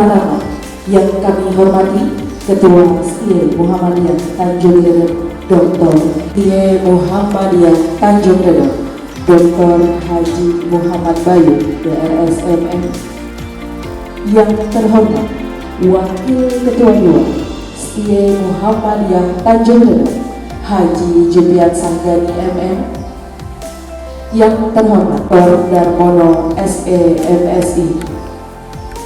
Pranama yang kami hormati Ketua STIE Muhammadiyah Tanjung Redok Dr. STIE Muhammadiyah Tanjung Redok Dr. Haji Muhammad Bayu DRSMM. Yang terhormat Wakil Ketua II STIE Muhammadiyah Tanjung Redok Haji Jubiat Sanggani MM. Yang terhormat Dr. Darmono SE MSI.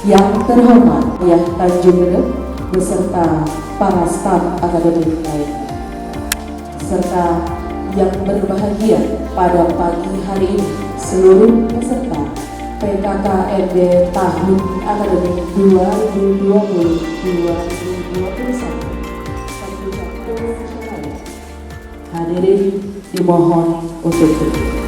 Yang terhormat Yah Tanjung Redok beserta para staf akademik lain, serta yang berbahagia pada pagi hari ini seluruh peserta PKKMB tahun akademik 2020-2021. Hadirin dimohon untuk duduk.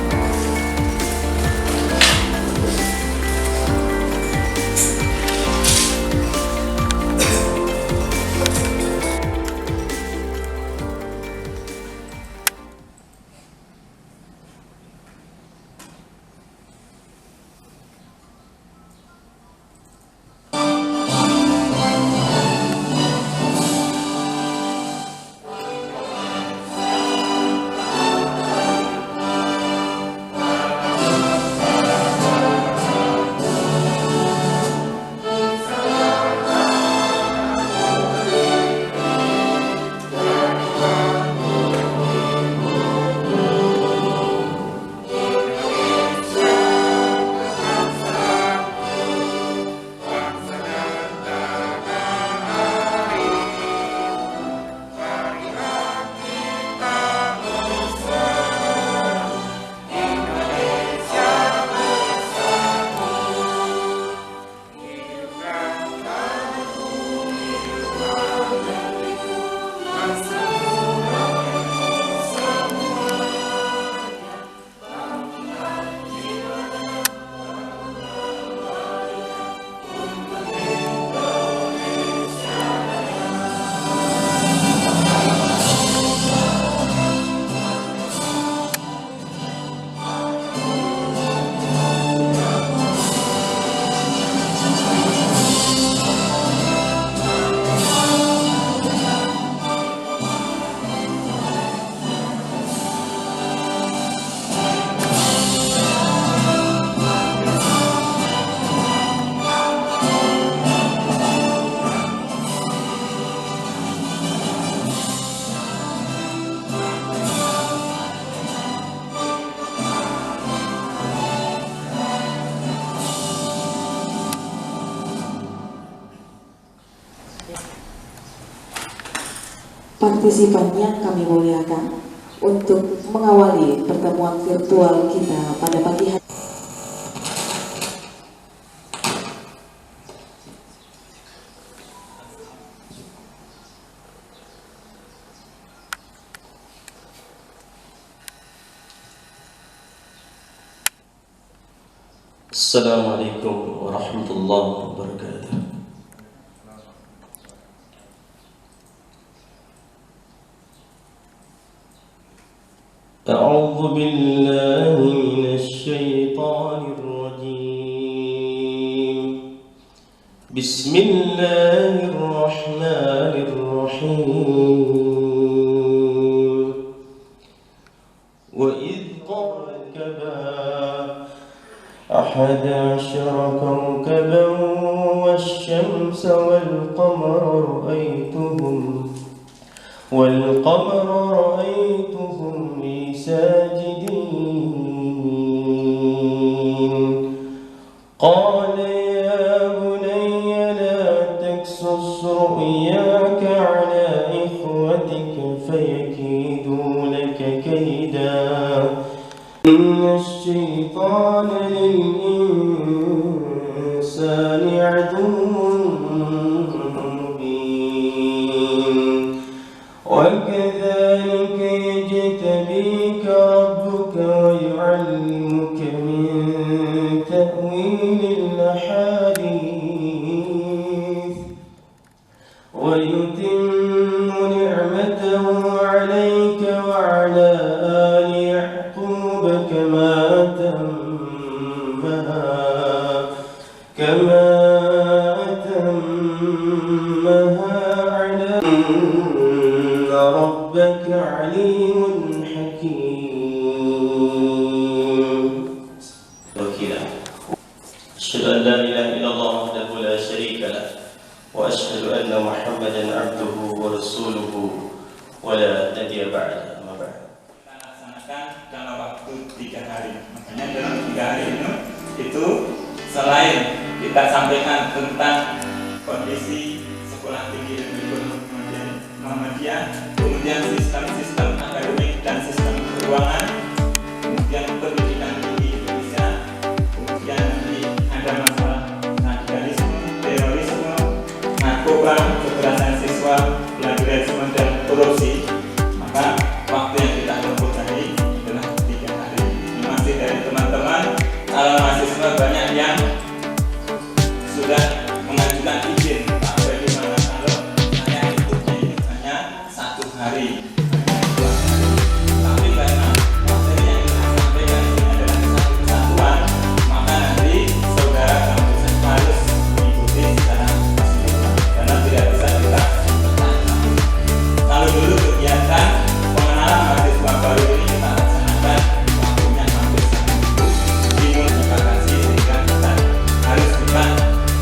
Partisipan yang kami muliakan, untuk mengawali pertemuan virtual kita pada pagi hari. Assalamualaikum warahmatullahi wabarakatuh. أعوذ بالله من الشيطان الرجيم. بسم الله الرحمن الرحيم. وإذ ركبا 11 كوكبا والشمس والقمر رأيتهم لي ساجدين. قال يا بني لا تقصص رؤياك على إخوتك فيكيدوا لك كيدا إن الشيطان للإنسان عدو وكذلك يجتبيك ربك ويعلمك من تأويل الأحاديث ويتم نعمته عليك وعلى آل يعقوب كما أتمها وأشهد أن محمدا عبده ورسوله ولا نبي بعده. أما بعد. Kita laksanakan dalam waktu 3 hari. Makanya dalam 3 hari itu selain kita sampaikan tentang kondisi sekolah tinggi dan ekonomi Muhammadiyah, kemudian sistem akademik dan sistem keuangan, kemudian pendidikan tinggi Indonesia, kemudian nanti ada masalah radikalisme, terorisme, narkoba, kekerasan seksual, plagiarisme dan korupsi. Maka waktu yang kita tempuh tadi adalah 3 hari. Ini masih dari teman-teman mahasiswa banyak yang sudah mengajukan izin. Pak, bagaimana kalau saya ikutnya itu hanya 1 hari, tapi karena materi yang kita sampaikan ini adalah satu kesatuan, maka nanti saudara kampus harus mengikuti secara keseluruhan karena tidak bisa kita bertanya. Kalau dulu kegiatan pengenalan mahasiswa baru ini kita laksanakan waktunya hampir 1 minggu di multiplikasi, sehingga kita harus juga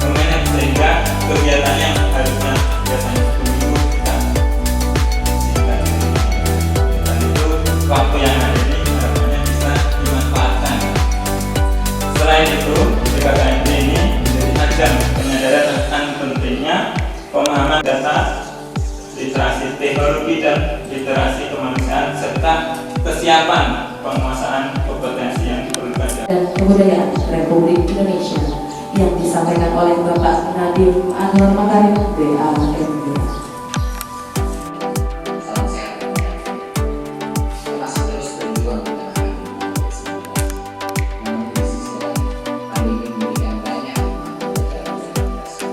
memanage sehingga kegiatan yang harusnya biasanya 1 minggu kita singkat. Dan itu waktu yang ada ini harapannya bisa dimanfaatkan. Selain itu, PKKMB ini menjadi ajang penyadaran tentang pentingnya pemahaman data, literasi teknologi dan literasi kemanusiaan serta kesiapan penguasaan kompetensi yang diperlukan. Dan Kebudayaan Republik Indonesia yang disampaikan oleh Bapak Nadiem Anwar Makarim, BAMD. Salam sehat. Kita masih terus berjuang di tengah pandemi. Namun di sisi lain, pandemi memberikan banyak manfaat dalam generasi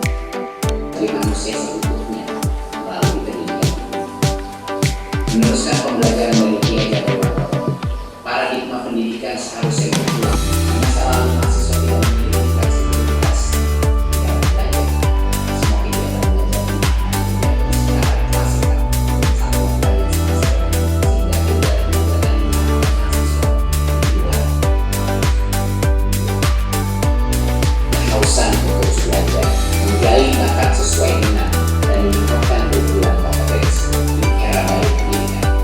bagi manusia seutuhnya melalui pendidikan. Meneruskan pembelajaran dari Kiai Jabarwata, paradigma pendidikan seharusnya berubah. Di masa lalu mahasiswa tidak memiliki fleksibilitas dalam belajar. Semua kegiatan belajar dilakukan secara klasikal, satu belajar semester, sehingga kegiatan-kegiatan di lingkungan mahasiswa dibuat kehausan untuk terus belajar, menggali bakat sesuai minat, dan meningkatkan keunggulan kompetensi di era baru pendidikan,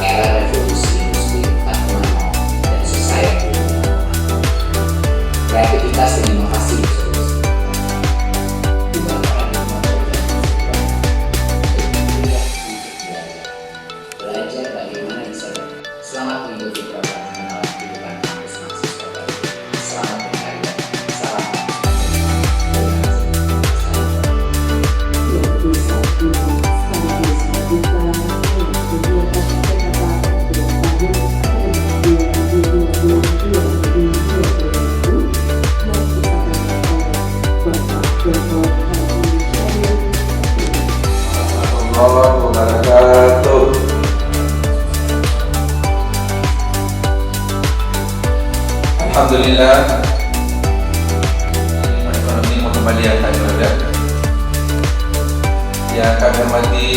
era revolusi industri 4.0 dan society 4.0. Kreativitas dan inovasi terus ubah paradigma belajar. Belajar bagaimana bisa selamat mengikuti program pengenalan kehidupan kampus mahasiswa baru. Selamat berkarya, salam. Warahmatullahi wabarakatuh. Alhamdulillah, ekonomi Muhammadiyah Tanjurada. Yang kami hormati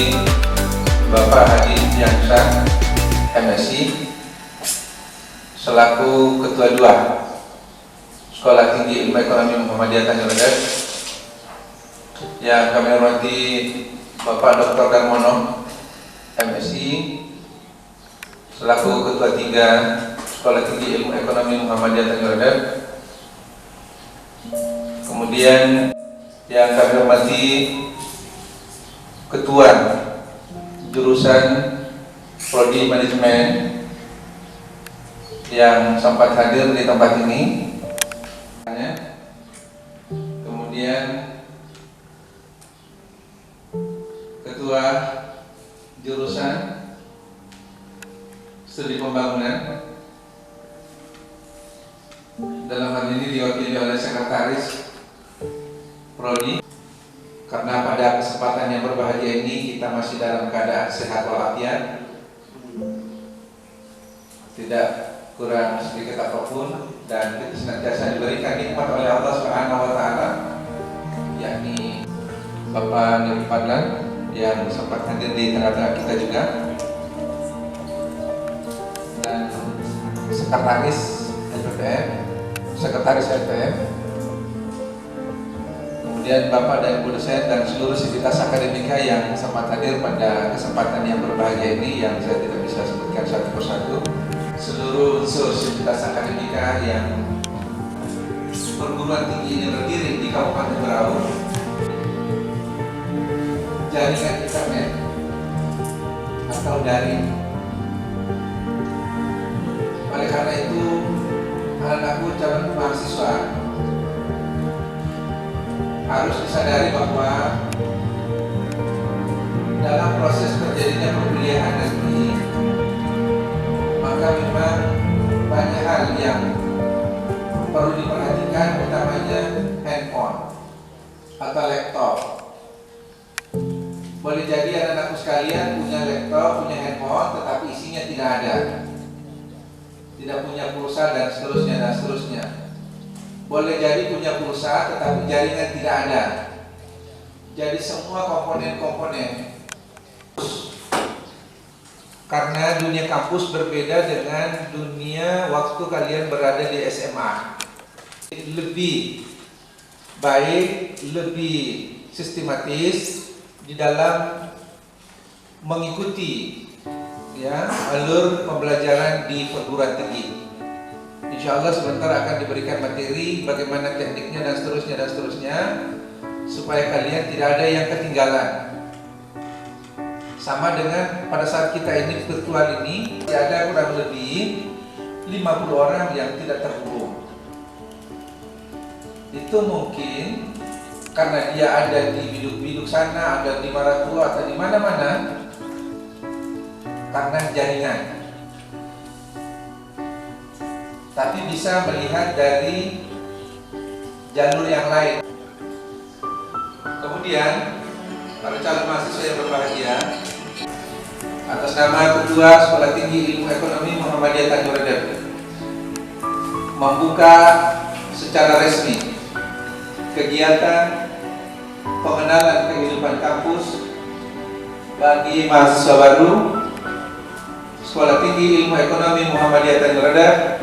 Bapak Hadi Diansyah, MSI, selaku Ketua 2 Sekolah Tinggi Ilmu Ekonomi Muhammadiyah Tanjurada. Yang kami hormati Bapak Dr. Darmono, MSI, selaku Ketua 3 Sekolah Tinggi Ilmu Ekonomi Muhammadiyah Tanjurada. Kemudian yang kami hormati Ketua Jurusan Prodi Manajemen yang sempat hadir di tempat ini. Kemudian Ketua Jurusan Studi Pembangunan, dalam hal ini diwakili oleh Sekretaris Prodi. Karena pada kesempatan yang berbahagia ini kita masih dalam keadaan sehat walafiat, tidak kurang sedikit apapun, dan kita senantiasa diberikan nikmat oleh Allah Subhanahu wa Ta'ala, yakni Bapak Nur Fadlan yang sempat hadir di tengah-tengah kita juga, dan Sekretaris LPPM, kemudian Bapak dan Ibu dosen dan seluruh sivitas akademika yang sempat hadir pada kesempatan yang berbahagia ini yang saya tidak bisa sebutkan satu persatu, seluruh unsur sivitas akademika yang perguruan tinggi ini berdiri di Kabupaten Berau, jaringan internet atau daring. Oleh karena itu, anakku calon mahasiswa harus disadari bahwa dalam proses terjadinya perkuliahan nanti, maka memang banyak hal yang perlu diperhatikan, utamanya handphone atau laptop. Boleh jadi anak-anakku sekalian punya laptop, punya handphone, tetapi isinya tidak ada, tidak punya pulsa dan seterusnya. Boleh jadi punya pulsa, tetapi jaringan tidak ada. Jadi semua komponen-komponen. Karena dunia kampus berbeda dengan dunia waktu kalian berada di SMA. Lebih baik, lebih sistematis di dalam mengikuti ya alur pembelajaran di perguruan tinggi. Insya Allah sebentar akan diberikan materi bagaimana tekniknya dan seterusnya supaya kalian tidak ada yang ketinggalan. Sama dengan pada saat kita ini virtual ini ada kurang lebih 50 orang yang tidak terhubung. Itu mungkin karena dia ada di biduk-biduk sana, ada di Maratu atau di mana-mana karena jaringan. Tapi bisa melihat dari jalur yang lain. Kemudian para calon mahasiswa yang berbahagia, atas nama Ketua Sekolah Tinggi Ilmu Ekonomi Muhammadiyah Tanjung Redep membuka secara resmi kegiatan pengenalan kehidupan kampus bagi mahasiswa baru Sekolah Tinggi Ilmu Ekonomi Muhammadiyah Tanjung Redep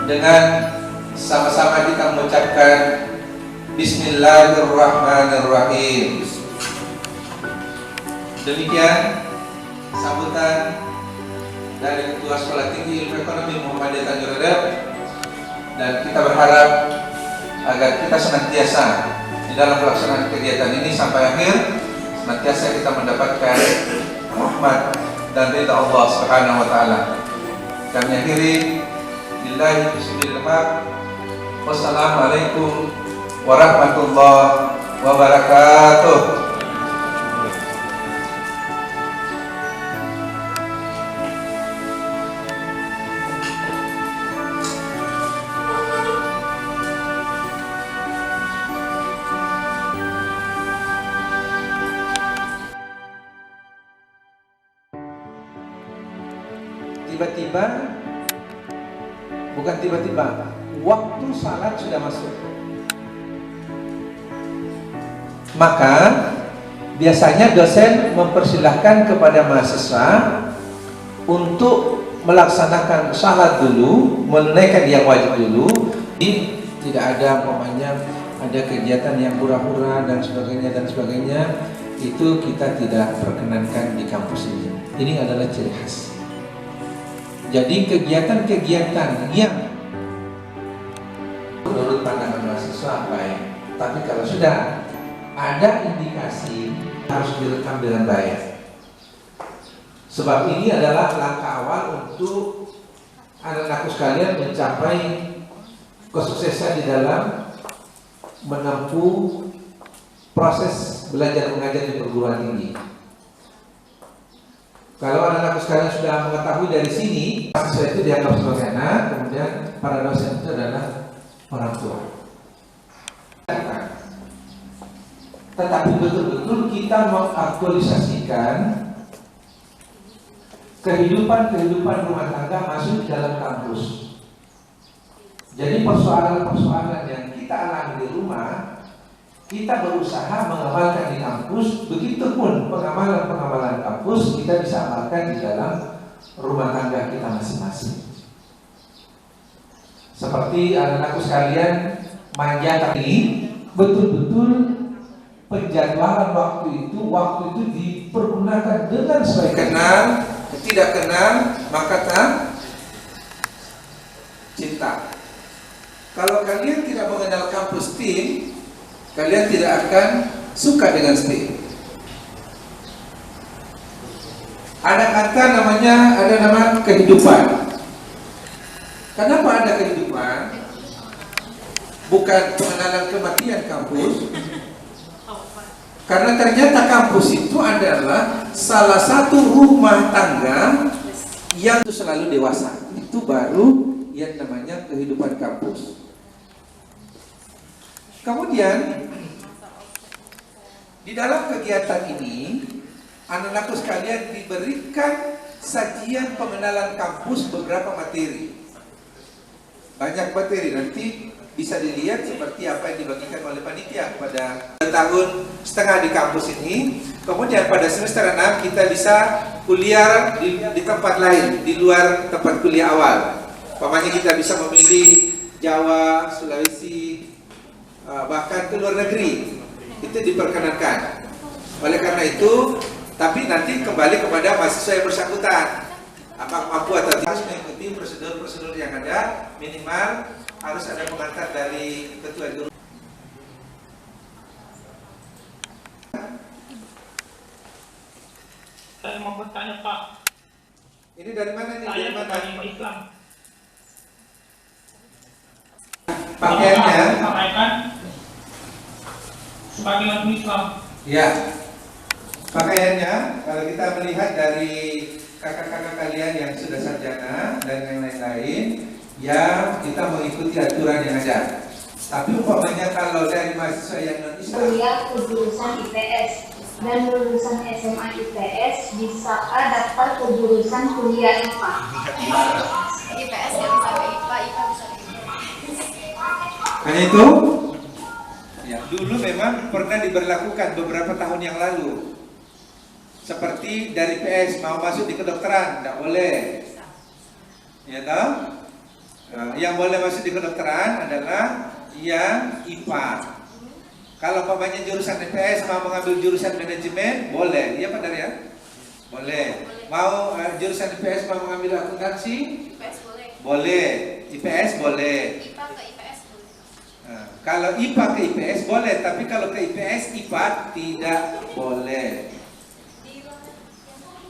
dengan sama-sama kita mengucapkan Bismillahirrahmanirrahim. Demikian sambutan dari Ketua Sekolah Tinggi Ilmu Ekonomi Muhammadiyah Tanjung Redep, dan kita berharap agar kita senantiasa di dalam pelaksanaan kegiatan ini sampai akhir senantiasa kita mendapatkan rahmat dan ridha Allah Subhanahu wa taala. Kami akhiri billahi bismillah. Wassalamualaikum warahmatullahi wabarakatuh. Tiba-tiba waktu salat sudah masuk. Maka biasanya dosen mempersilahkan kepada mahasiswa untuk melaksanakan salat dulu, menunaikan yang wajib dulu. Tidak ada umpamanya ada kegiatan yang hura-hura dan sebagainya, itu kita tidak perkenankan di kampus ini. Ini adalah ciri khas. Jadi kegiatan-kegiatan yang menurut pandangan mahasiswa baik, tapi kalau sudah ada indikasi harus direkam dengan baik. Sebab ini adalah langkah awal untuk anak-anakku sekalian mencapai kesuksesan di dalam menempuh proses belajar mengajar di perguruan tinggi. Kalau anak-anak sekalian sudah mengetahui dari sini, mahasiswa itu dianggap sebagai anak, kemudian para dosen itu adalah orang tua. Tetapi betul-betul kita mengaktualisasikan kehidupan rumah tangga masuk di dalam kampus. Jadi persoalan-persoalan yang kita alami di rumah, kita berusaha mengamalkan di kampus. Begitupun pengamalan kampus kita bisa amalkan di dalam rumah tangga kita masing-masing. Seperti anak-anakku sekalian, manja ini betul-betul penjadwalan waktu itu dipergunakan dengan sebaik kenal, tidak kenal maka tak cinta. Kalau kalian tidak mengenal kampus STEAM, kalian tidak akan suka dengan STEAM. Ada kata ada nama kehidupan. Kenapa ada kehidupan? Bukan pengenalan kematian kampus. Karena ternyata kampus itu adalah salah satu rumah tangga yang selalu dewasa. Itu baru yang namanya kehidupan kampus. Kemudian di dalam kegiatan ini anak-anakku sekalian diberikan sajian pengenalan kampus beberapa materi. Banyak materi, nanti bisa dilihat seperti apa yang dibagikan oleh panitia pada tahun setengah di kampus ini. Kemudian pada semester 6 kita bisa kuliah di tempat lain, di luar tempat kuliah awal. Umpamanya kita bisa memilih Jawa, Sulawesi, bahkan ke luar negeri. Itu diperkenankan. Oleh karena itu, tapi nanti kembali kepada mahasiswa yang bersangkutan, apakah mampu atau tidak. Harus mengikuti prosedur-prosedur yang ada. Minimal harus ada pengantar dari ketua guru. Saya mau bertanya Pak. Ini dari mana nih? Saya Dari mana? dari Islam. Pakaiannya? Sampaikan sebagai umat Islam. Ya. Pakaiannya, kalau kita melihat dari kakak-kakak kalian yang sudah sarjana dan yang lain-lain, ya kita mengikuti aturan yang ada. Tapi umpamanya kalau dari mahasiswa yang non-Islam, kuliah jurusan IPS dan lulusan SMA IPS bisa daftar ke jurusan kuliah IPA. IPS nggak bisa ke IPA, IPA bisa ke IPS. hanya itu. Ya, dulu memang pernah diberlakukan beberapa tahun yang lalu. Seperti dari PS mau masuk di kedokteran, tidak boleh. Ya tahu? Yang boleh masuk di kedokteran adalah yang IPA. Kalau umpamanya jurusan IPS mau mengambil jurusan manajemen, boleh. Iya benar ya? Boleh. Mau jurusan IPS mau mengambil akuntansi? IPS boleh. Boleh. IPS boleh. IPA ke IPS boleh. Kalau IPA ke IPS boleh, tapi kalau ke IPS IPA tidak boleh.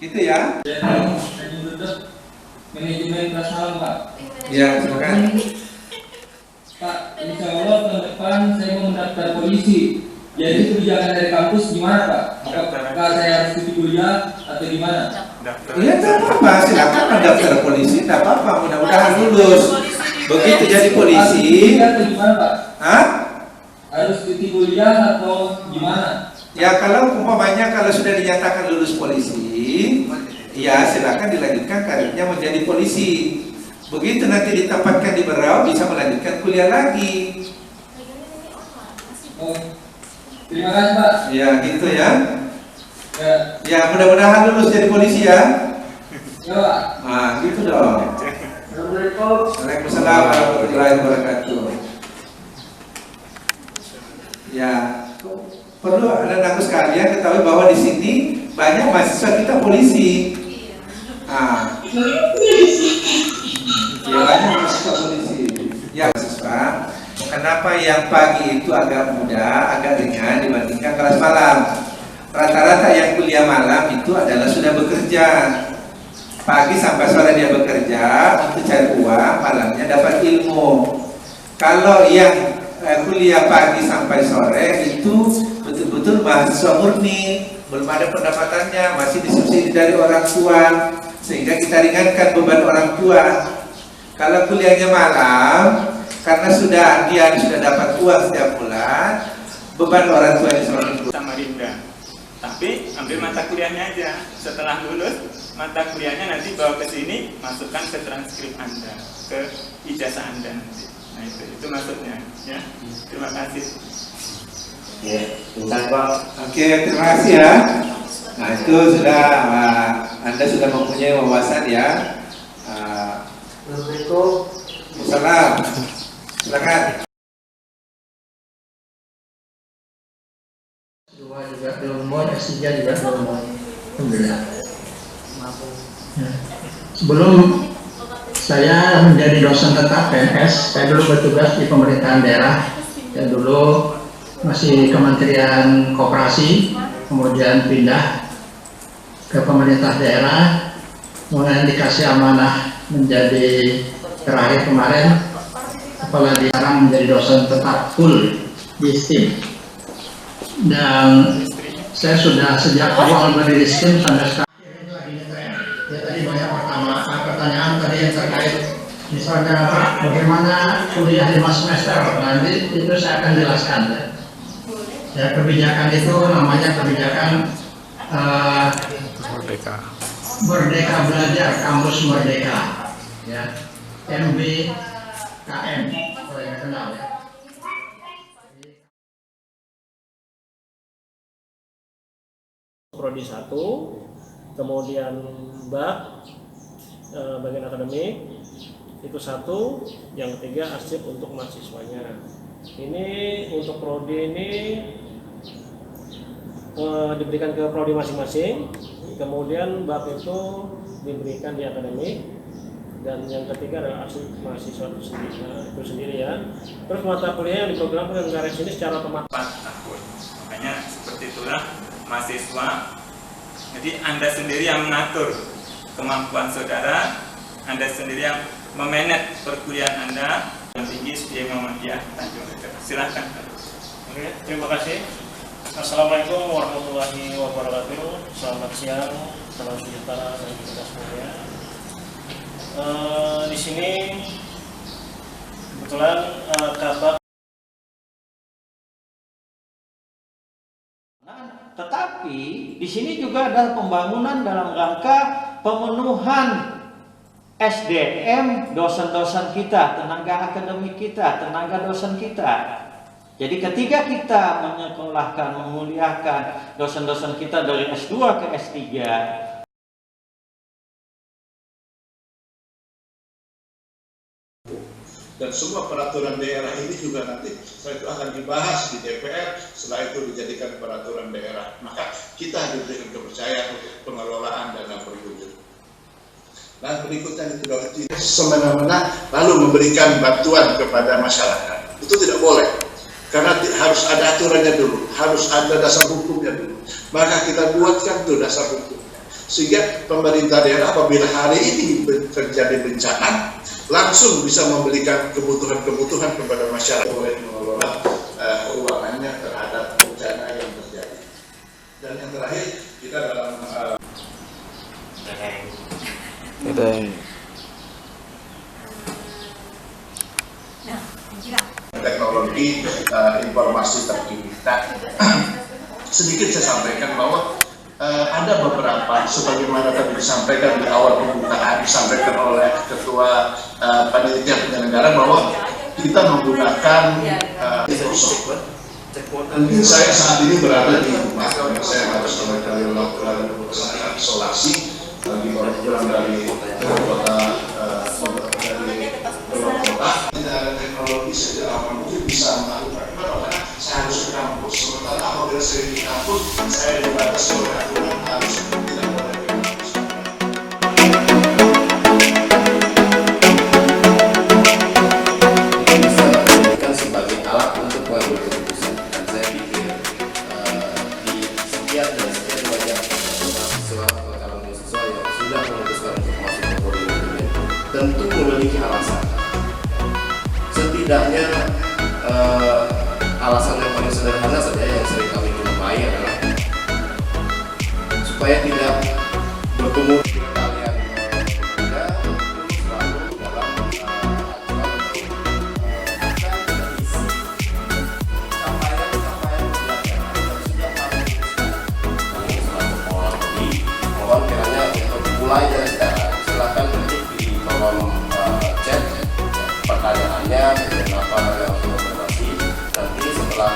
Gitu ya? Manajemen operasional Pak. Ya, silakan. Pak, insya Allah tahun depan saya mau mendaftar polisi. Jadi kebijakan dari kampus gimana Pak? Apakah saya harus cuti kuliah atau gimana? Iya, tidak apa-apa. Silakan mendaftar polisi, tidak apa-apa. Mudah-mudahan lulus. Begitu jadi polisi. Atau gimana Pak? Hah? Harus cuti kuliah atau gimana? Ya, kalau umpamanya kalau sudah dinyatakan lulus polisi, ya silakan dilanjutkan karirnya menjadi polisi. Begitu nanti ditempatkan di Berau, bisa melanjutkan kuliah lagi. Oh, terima kasih Pak. Ya, gitu ya. Ya, Ya, mudah-mudahan lulus jadi polisi ya. ya Pak. Nah, gitu dong. Assalamualaikum. Waalaikumsalam warahmatullahi wabarakatuh. Ya, perlu anak-anakku sekalian ketahui bahwa di sini banyak mahasiswa kita polisi. Ah, ya banyak mahasiswa polisi. Ya mahasiswa, kenapa yang pagi itu agak mudah, agak ringan dibandingkan kelas malam? Rata-rata yang kuliah malam itu adalah sudah bekerja. Pagi sampai sore dia bekerja untuk cari uang, malamnya dapat ilmu. Kalau yang kuliah pagi sampai sore itu betul-betul mahasiswa murni, belum ada pendapatannya, masih disubsidi dari orang tua, sehingga kita ringankan beban orang tua. Kalau kuliahnya malam, karena dia sudah dapat uang setiap bulan, beban orang tua ini semakin Samarinda. Tapi ambil mata kuliahnya aja. Setelah lulus, mata kuliahnya nanti bawa ke sini, masukkan ke transkrip Anda, ke ijazah Anda nanti. Nah itu maksudnya, ya. Terima kasih. Ya, bentar Pak. Oke, terima kasih ya. Nah itu sudah Anda sudah mempunyai wawasan ya. Assalamualaikum. Silakan. S2 juga belum mau, S3 juga belum mau. Alhamdulillah. Sebelum saya menjadi dosen tetap PNS, saya dulu bertugas di pemerintahan daerah. Saya dulu masih Kementerian Koperasi, kemudian pindah ke pemerintah daerah, kemudian dikasih amanah menjadi terakhir kemarin kepala sekarang menjadi dosen tetap full di STIM. Dan saya sudah sejak awal berdiri STIM sampai sekarang. Ya, tadi banyak pertanyaan tadi yang terkait misalnya Pak, bagaimana kuliah 5 semester, nanti itu saya akan jelaskan. Ya, kebijakan itu namanya kebijakan Merdeka Belajar Kampus Merdeka, ya, MBKM, kalau yang kenal ya. Prodi 1, kemudian BAK bagian akademik itu 1, yang ketiga arsip untuk mahasiswanya. Ini untuk prodi ini diberikan ke prodi masing-masing, kemudian BAK itu diberikan di akademik, dan yang ketiga adalah arsip mahasiswa itu sendiri ya. Terus mata kuliah yang diprogramkan dengan garis ini secara otomatis. Makanya seperti itulah mahasiswa. Jadi Anda sendiri yang mengatur kemampuan saudara, Anda sendiri yang memanage perkuliahan Anda. Yang tinggi SPIA Muhammadiyah Tanjung Lesung. Silakan. Oke, terima kasih. Assalamualaikum warahmatullahi wabarakatuh. Selamat siang, salam sejahtera bagi kita semuanya. Di sini kebetulan kabar. Tetapi di sini juga ada pembangunan dalam rangka pemenuhan SDM dosen-dosen kita, tenaga akademik kita, tenaga dosen kita. Jadi ketika kita menyekolahkan, memuliakan dosen-dosen kita dari S2 ke S3, dan semua peraturan daerah ini juga nanti setelah itu akan dibahas di DPR, setelah itu dijadikan peraturan daerah. Maka kita diberikan kepercayaan untuk pengelolaan dana berwujud. Dan berikutnya itu semena-mena lalu memberikan bantuan kepada masyarakat. Itu tidak boleh, karena harus ada aturannya dulu, harus ada dasar hukumnya dulu. Maka kita buatkan tuh dasar hukumnya, sehingga pemerintah daerah apabila hari ini terjadi bencana langsung bisa memberikan kebutuhan-kebutuhan kepada masyarakat oleh mengelola keuangannya terhadap bencana yang terjadi. Dan yang terakhir kita dalam teknologi informasi terkini. Sedikit saya sampaikan bahwa ada beberapa, sebagaimana tadi disampaikan di awal pembukaan, disampaikan oleh Ketua Panitia Penyelenggara bahwa kita menggunakan Microsoft. Mungkin saya saat ini berada di rumah, karena saya harus melakukan isolasi bagi orang pulang dari kota. Teknologi sejauh mungkin bisa melakukan, karena saya harus ke kampus. Sementara apabila saya di kampus, saya dibatasi oleh aturan harus tidak boleh ke kampus. Bisa dijadikan sebagai alat untuk mengambil keputusan. Dan saya pikir di setiap wajah mahasiswa atau calon mahasiswa yang sudah memutuskan untuk masuk ke politeknik tentu memiliki alasan. Setidaknya alasan yang paling sederhana saja yang sering kami jumpai adalah supaya tidak bertemu dengan kalian Anda selalu dalam capaian-capaian belajar yang sudah kami putuskan. Ini selalu mengalami. Mohon kiranya untuk mulai dari sekarang silakan ketik di kolom chat pertanyaannya, kemudian apa yang harus informasi. Nanti setelah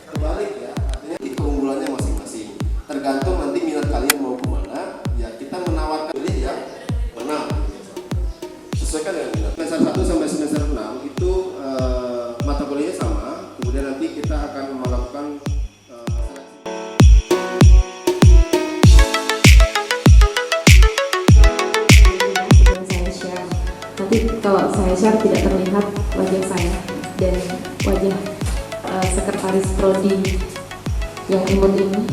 kebalik ya, artinya ditunggu lancar tidak terlihat wajah saya dan wajah sekretaris prodi yang imut ini.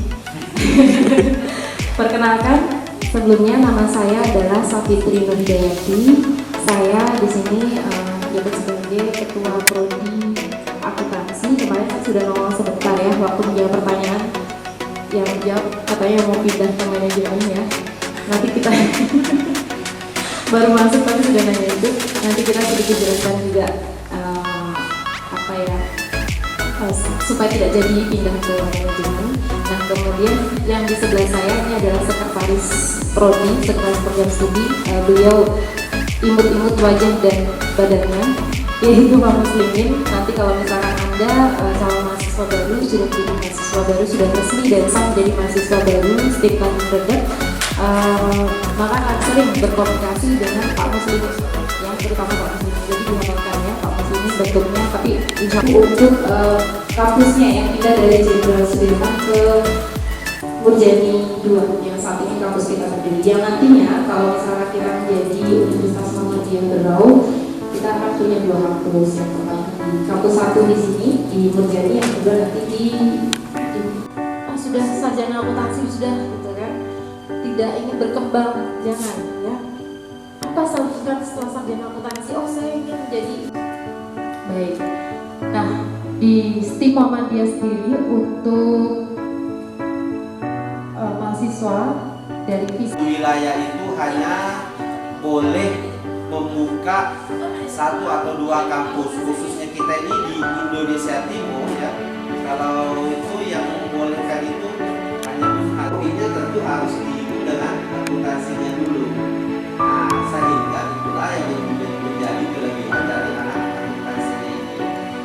Perkenalkan, sebelumnya nama saya adalah Safitri Nurhidayati. Saya di sini jabat sebagai ketua prodi akuntansi. Kemarin saya sudah ngomong sebentar ya waktu menjawab pertanyaan, yang jawab katanya mau pindah ke manajemen ya. Nanti kita baru masuk tapi sudah nanya itu. Nanti kita sedikit jelaskan juga supaya tidak jadi pindah ke manajemen. Nah, kemudian yang di sebelah saya ini adalah sekretaris prodi, sekretaris program studi. Beliau imut-imut wajah dan badannya, yaitu Pak Muslimin. Nanti kalau misalkan Anda calon mahasiswa baru, sudah menjadi mahasiswa baru, sudah resmi dan sah menjadi mahasiswa baru setingkat rendah, maka akan sering berkomunikasi dengan Pak Muslimin, yang terutama Pak Muslimin. Jadi dihafalkan ya Pak Muslimin bentuknya, tapi insya Allah untuk kampusnya yang pindah dari Jenderal Sudirman ke Murjani 2 yang saat ini kampus kita berdiri. Yang nantinya kalau misalnya kita menjadi Universitas Muhammadiyah Berau, kita akan punya 2 kampus. Yang pertama di kampus 1 di sini di Murjani, yang kedua nanti di sudah sarjana akuntansi sudah gitu kan, tidak ingin berkembang, jangan ya. Apa selanjutnya setelah sarjana akuntansi? Oh, saya ingin menjadi baik. Nah, di STIM Muhammadiyah sendiri untuk mahasiswa dari wilayah itu hanya boleh membuka 1 atau 2 kampus, khususnya kita ini di Indonesia Timur ya. Kalau itu yang membolehkan itu hanya artinya tentu harus diikut dengan akuntansinya dulu. Nah, sehingga itulah yang menjadi kelebihan dari anak akuntansinya ini.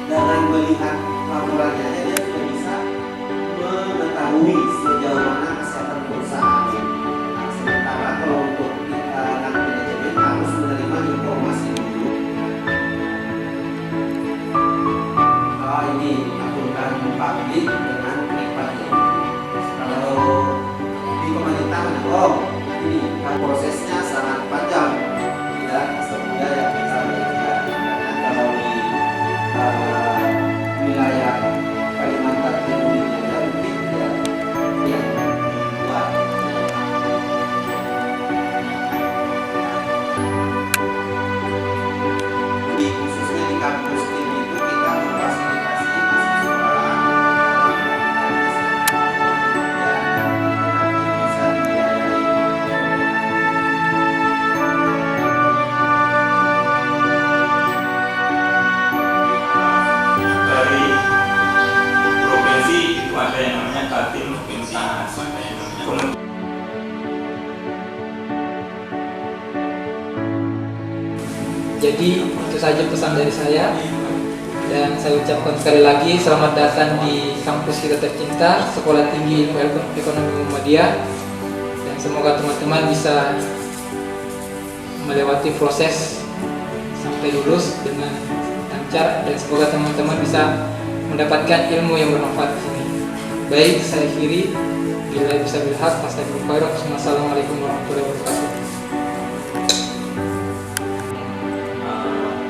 Dengan melihat laporannya dia sudah bisa mengetahui sejauh mana kesehatan perusahaan. Nah, sementara kalau untuk anak manajemen harus menerima informasi dulu. Ini akuntan publik dengan pribadi. Kalau di pemerintahan, ini prosesnya sangat panjang, tidak semudah yang bisa dilakukan. Kalau di wilayah Kalimantan Timur ini ada mungkin yang dibuat. Khususnya di kampus ini itu kita memfasilitasi mahasiswa dari provinsi itu ada yang namanya Kaltim provinsi. Jadi itu saja pesan dari saya, dan saya ucapkan sekali lagi selamat datang di kampus kita tercinta, Sekolah Tinggi Ilmu Ekonomi Muhammadiyah, dan semoga teman-teman bisa melewati proses sampai lulus dengan lancar, dan semoga teman-teman bisa mendapatkan ilmu yang bermanfaat di sini. Baik, saya akhiri. Bila bisa bilhaq, Assalamualaikum warahmatullahi wabarakatuh.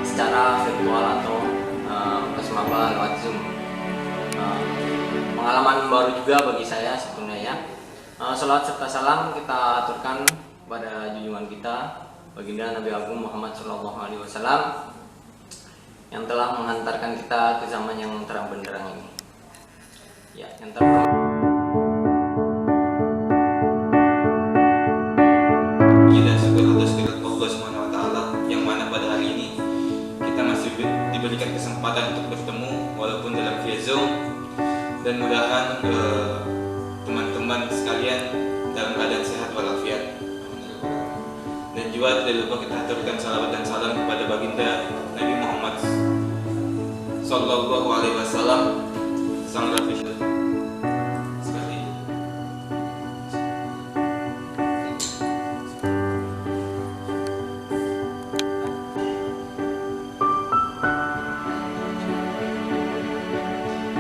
Secara virtual atau kesempatan lewat Zoom, pengalaman baru juga bagi saya sebenarnya ya. Salawat serta salam kita aturkan pada junjungan kita baginda Nabi Agung Muhammad SAW yang telah menghantarkan kita ke zaman yang terang benderang ini. Ya, yang terhormat. Dan syukur atas kehadirat Allah SWT yang mana pada hari ini kita masih diberikan kesempatan untuk bertemu walaupun dalam via Zoom, dan mudahan teman-teman sekalian dalam keadaan sehat walafiat. Dan juga tidak lupa kita aturkan salawat dan salam kepada baginda Nabi Muhammad Sallallahu Alaihi Wasallam, sang Rafi sekali.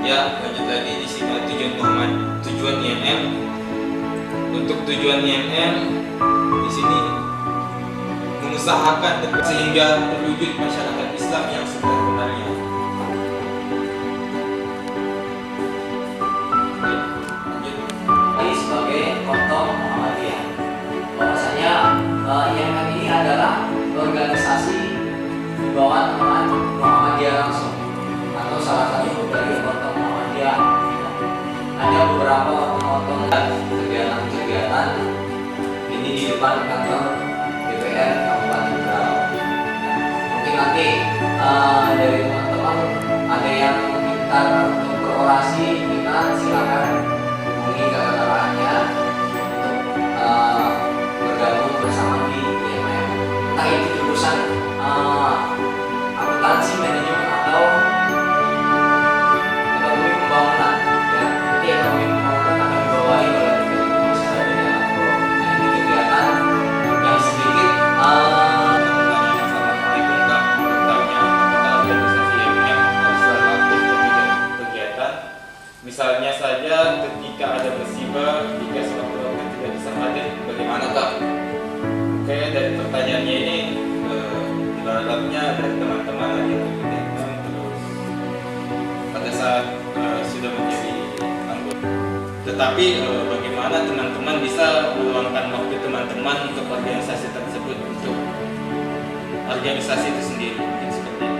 Ya, lanjut lagi di sini tujuan IMM. Untuk tujuan IMM di sini mengusahakan sehingga terwujud masyarakat Islam yang sebenarnya. Ini sebagai contoh Muhammadiyah, bahwasanya IMM ini adalah organisasi di bawah naungan Muhammadiyah langsung, atau salah satu dari contoh Muhammadiyah. Ada beberapa contoh kegiatan-kegiatan ini di depan kantor DPR Kabupaten Berau. Mungkin nanti dari teman-teman ada yang pintar untuk berorasi, kita silakan hubungi kakak-kakaknya untuk bergabung bersama di IMM. Entah itu jurusan akuntansi, manajemen, atau ekonomi pembangunan. Ya, nanti ekonomi pembangunan akan dibawahi oleh Komisi Dunia Makro. Nah, ini kegiatan yang sedikit Misalnya saja ketika ada musibah, jika seorang keluarga tidak bisa hadir, bagaimana Kak? Oke, dari pertanyaannya ini ibaratnya dari teman-teman ada yang terlibat terus pada saat sudah menjadi anggota. Tetapi bagaimana teman-teman bisa meluangkan waktu teman-teman untuk organisasi tersebut, untuk organisasi itu sendiri, mungkin seperti itu.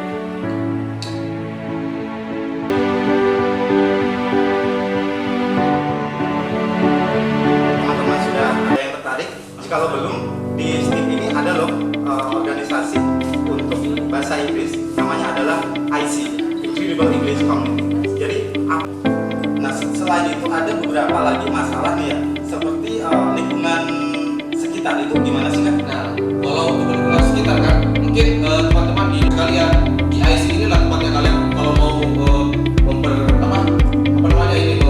Kalau belum, di STIP ini ada loh organisasi untuk bahasa Inggris, namanya adalah IC, Incredible English Community. Jadi, nah selain itu ada beberapa lagi masalah nih ya, seperti lingkungan sekitar itu gimana sih kan? Nah, kalau untuk lingkungan sekitar kan, mungkin teman-teman di kalian di IC ini lah tempatnya kalian kalau mau mempelajari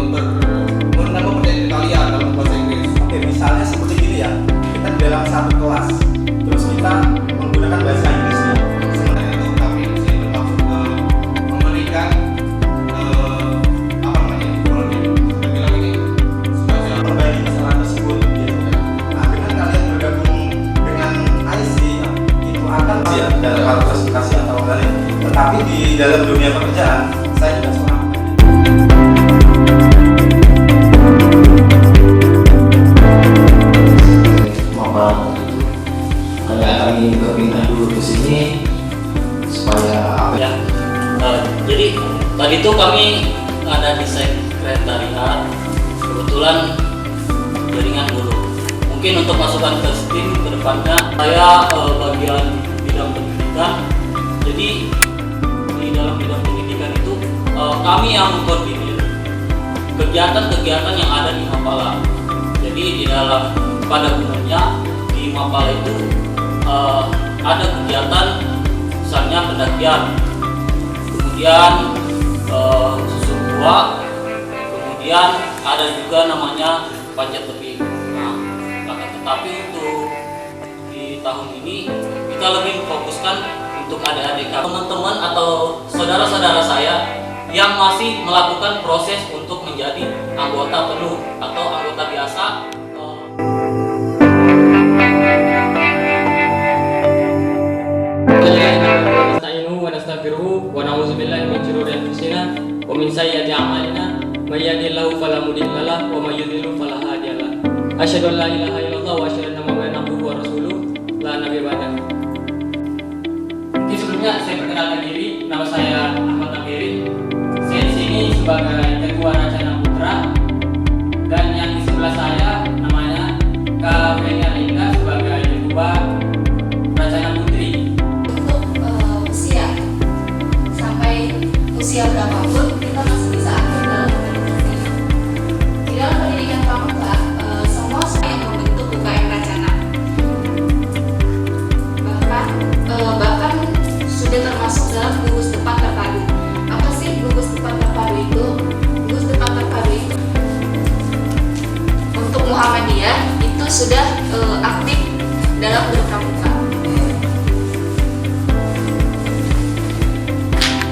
kalian dalam bahasa Inggris. Oke, misalnya seperti gini ya. Kita di dalam satu kelas, terus kita menggunakan bahasa Inggris nih. Sebenarnya itu kami di sini bermaksud memberikan bilang ini semacam memperbaiki kesalahan tersebut. Gitu. Nah, dengan kalian bergabung dengan IC, itu akan ya dalam hal presentasi atau lain. Tetapi di dalam dunia pekerjaan, saya juga seorang kami berpindah dulu ke sini supaya apa ya? Jadi tadi itu kami ada di sekretariat, kebetulan jaringan dulu. Mungkin untuk masukan ke STIM ke depannya, saya bagian bidang pendidikan. Jadi di dalam bidang pendidikan itu kami yang mengkoordinir kegiatan-kegiatan yang ada di Mapala. Jadi di dalam pada umumnya di Mapala itu ada kegiatan misalnya pendakian, kemudian susur gua, kemudian ada juga namanya panjat tebing. Nah, tetapi untuk di tahun ini kita lebih memfokuskan untuk adik-adik teman-teman atau saudara-saudara saya yang masih melakukan proses untuk menjadi anggota penuh atau anggota biasa. wa na'udzu billahi min shururi anfusina wa min sayyiati a'malina may yahdihillahu fala mudilla lahu wa may yudlil fala hadiya lahu. Asyhadu an la ilaha illallah wa asyhadu anna Muhammadan abduhu wa rasuluh la nabiyya ba'dahu. Sebelumnya saya perkenalkan diri, nama saya Ahmad Amiri. Saya di sini sebagai Ketua Racana Putra, dan yang di sebelah saya namanya Kak Fenia Linda sebagai Ketua Racana Putri. Usia berapapun kita masih bisa aktif dalam organisasi. Di dalam pendidikan pramuka, semua yang membentuk UKM Racana. Bahkan sudah termasuk dalam gugus depan terpadu. Apa sih gugus depan terpadu itu? Gugus depan terpadu itu untuk Muhammadiyah itu sudah aktif dalam berpramuka.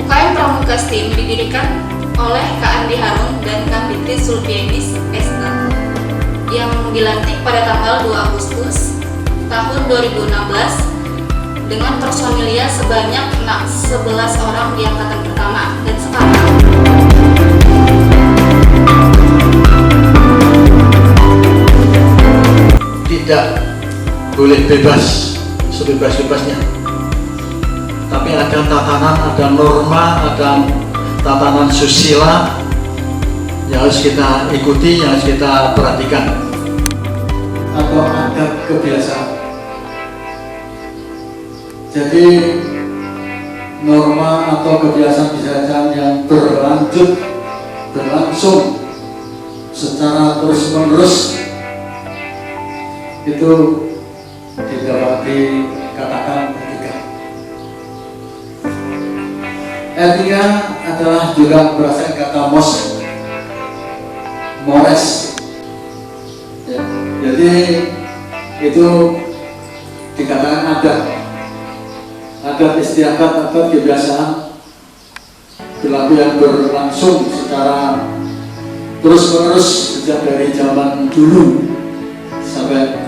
UKM Pramuka STIM didirikan oleh Kak Andi Harun dan Kak Fitri Sulfianis SK yang dilantik pada tanggal 2 Agustus tahun 2016 dengan personilnya sebanyak 11 orang di angkatan pertama, dan sekarang tidak boleh bebas sebebas-bebasnya, tapi ada tatanan, ada norma, ada tatanan susila yang harus kita ikuti, yang harus kita perhatikan. Atau adat kebiasaan. Jadi norma atau kebiasaan yang berlangsung secara terus-menerus itu tidak dikatakan etika. Etika adalah juga berasal kata mores. Ya, jadi itu dikatakan adat istiadat atau kebiasaan perilaku yang berlangsung secara terus-menerus sejak dari zaman dulu sampai